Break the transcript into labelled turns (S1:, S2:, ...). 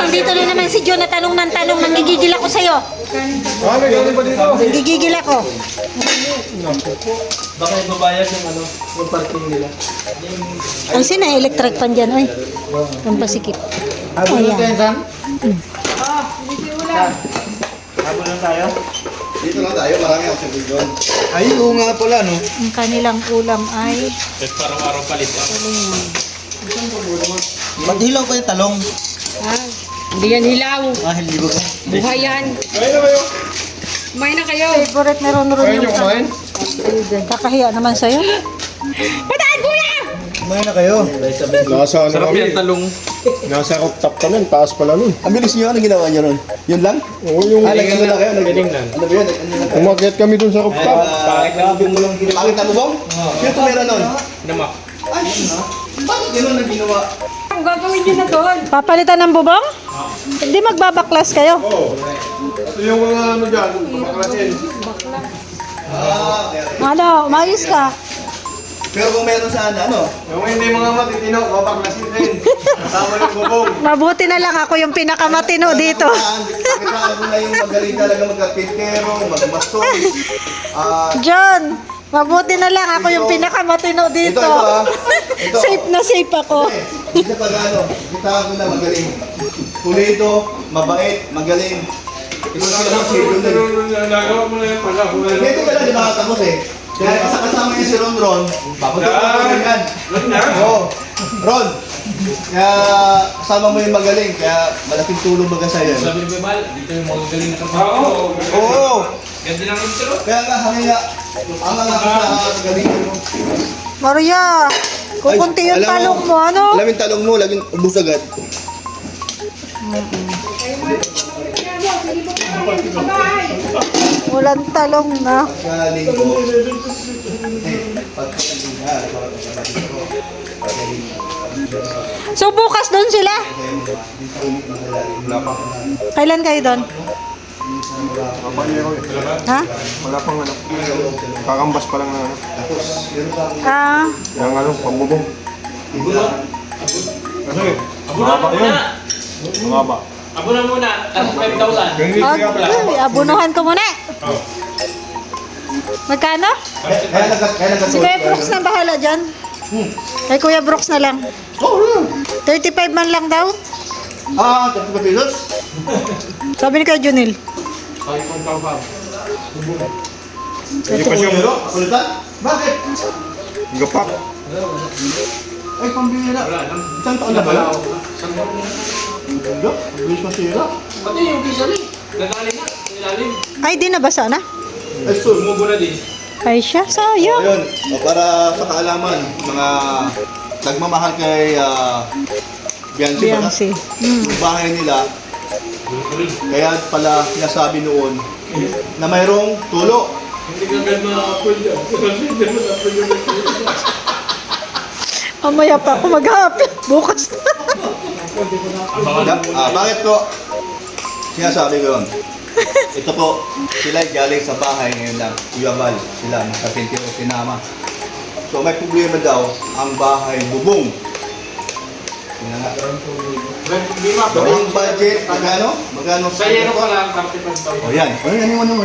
S1: nandito na naman si John na tanong ng tanong. Nanggigigil ako sa'yo.
S2: May galing ba dito?
S1: Nanggigigil ako.
S3: Baka ibabayad yung yung parking nila.
S1: Ang sina, electric pan dyan, oy. Pampasikip.
S2: Habol lang tayo, San?
S3: Habol lang tayo?
S2: Dito lang tayo, marami ako sa doon. Ay, oo nga pala, no?
S1: Ang kanilang ulam ay...
S3: Parang-araw palit.
S2: Maghilaw pa yung talong.
S4: Hindi yan hilaw.
S2: Hindi ba?
S4: Buhay yan.
S2: Kain na kayo.
S4: Kumain na kayo.
S1: Favorite na ron
S2: Kain
S1: yung
S2: nyo kumain?
S1: kakahiya naman sa'yo.
S4: Pataan kuya!
S2: Kumain na kayo.
S5: Nasa ano
S3: Sarap
S5: kami?
S3: yan talong.
S5: Nasa rooftop kami, taas pala nun.
S2: Ang bilis nyo, anong ginawa nyo nun? Yun lang?
S5: Oo, yung
S2: Nag-ano na kayo?
S3: Tinignan.
S2: Ano ba yun? Nag-ano na kayo?
S5: umakyat kami dun sa rooftop.
S3: Bakit mo lang ginawa?
S2: Bakit na bubong? Yung tumira nun?
S3: Namak.
S2: Ay, bakit gano'n na ginawa?
S4: Ang gagawin nyo na doon.
S1: Papalitan ng bubong? Hindi magbabaklas kayo.
S5: Oo. Ito yung mga ano dyan, pamaklasin.
S2: Kaya.
S1: Ano, umayos ka.
S2: Pero kung meron sana, ano?
S5: Yung hindi mga matitino, papaklasin din. Kasama ng bubong.
S1: Mabuti na lang ako yung pinakamatino dito.
S2: Pakitaan mo na yung magaling talaga magkapintero, magmason.
S1: John, mabuti na lang ako yung pinakamatino dito.
S2: Ito.
S1: Safe na safe ako.
S2: Isa pag ano, kitaan ko na magaling. Pulido, mabait, magaling. Ito lang si Ron.
S5: Nagawa mo na yan pala.
S2: Dito ka lang di makakapos eh. Dahil kasama niya si Ron, papagkakas mo rin yan. Oo. Ron, kaya kasama mo yung magaling, kaya malaking tulong baga sa'yo.
S3: Sabi ni Bebal, dito yung mga galing na trabaho.
S2: Oo.
S3: Ganda ng intro.
S2: Kaya nga, hangin nga, ang nga sa magaling mo.
S1: Maria, kukunti yung
S2: Alam mo,
S1: talong mo, ano?
S2: Alam yung talong mo, laging ubus agad.
S1: Walang talong na.
S2: Galing ko.
S1: So bukas doon sila? Kailan kayo doon? Ha?
S5: Wala pang ano. Kakambas pa lang na ano.
S1: Ah,
S5: Yung ano, pambubong. Kasi,
S3: Abunan mo muna.
S5: mababa.
S3: Abunan muna. 5,000.
S1: okay. Abunuhan ko muna. Magkano?
S2: Kaya
S1: Si Kuya Brooks na bahala dyan. Kay Kuya Brooks na lang.
S2: Oh,
S1: 35 man lang daw.
S2: 30 pesos?
S1: Sabi ni Kuya Junil.
S3: Ay, kung pa.
S5: Hindi pa siya.
S2: Kulitan? Bakit?
S5: Gapak.
S2: Ay, pambihira. Isang taon na ba lang? Ganda, bilis masira.
S3: Pati yung kisali. Gagaling na. Ilalim.
S1: Ay, di nabasa na.
S2: Ay, so,
S3: Tumubo na din.
S1: Ay siya, sayang.
S2: Ayun, para sa kaalaman, mga nagmamahal kay Bianci ba?
S1: Bianci.
S2: Yung bahay nila, kaya pala sinasabi noon na mayroong tulo.
S3: Hindi ka agad ma-apple yan. Hindi mo na-apple yung
S1: Mamaya pa ako mag-happy. Bukas.
S2: Bakit po sinasabi ko yun? Ito po, sila galing sa bahay ngayon lang, Uyabal, sila, nasa 20 o sinama. So may problema daw, ang bahay bubong. Yun na nga. So ang budget, magkano? Magkano?
S3: Sa yero ko lang, 35,000.
S2: O yan, ano mo?